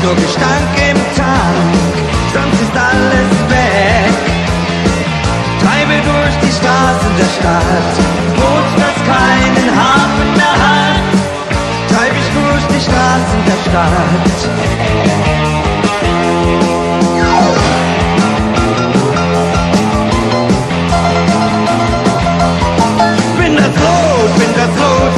nur Gestank im Tank, sonst ist alles weg. Treibe durch die Straßen der Stadt, Boot, das keinen Hafen mehr hat. Treib ich durch die Straßen der Stadt.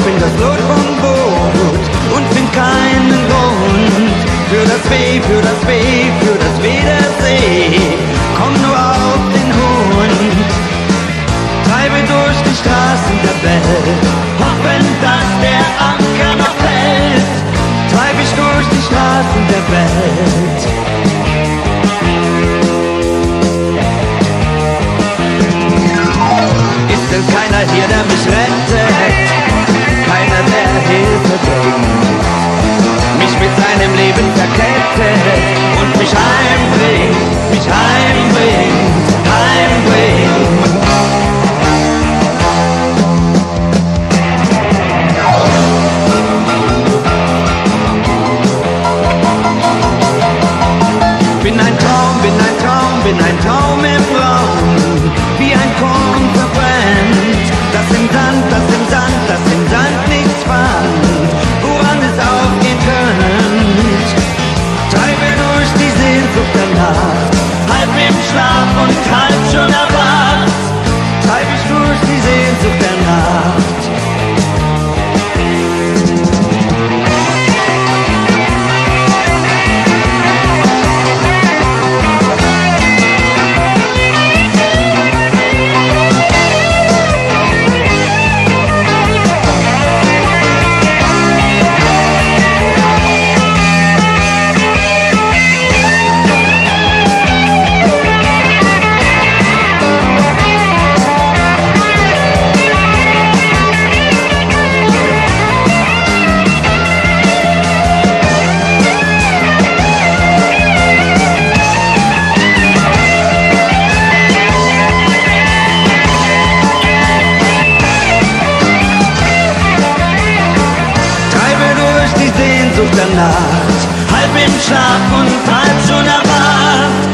Bin das Lot vom Boot und find keinen Grund für das Weh, für das Weh, für das Weh der See. Komm nur auf den Hund, treibe durch die Straßen der Welt, hoffen, dass der Anker noch fällt. Treib ich durch die Straßen der Welt. Ist denn keiner hier, der mich rettet? Keiner, der Hilfe bringt, mich mit seinem Leben verkettet und mich heimbringt, heimbringt. Bin ein Traum im Raum, wie ein Korn verbrennt, das im Sand nichts fand, woran es aufgehen könnte. Treibe durch die Sehnsucht der Nacht, halb im Schlaf und halb schon erwacht. Treib ich durch die Sehnsucht der Nacht. Der Nacht, halb im Schlaf und halb schon erwacht,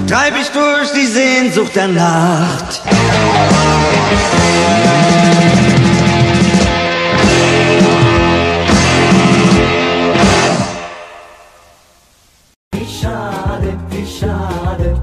treib ich durch die Sehnsucht der Nacht. Wie schade,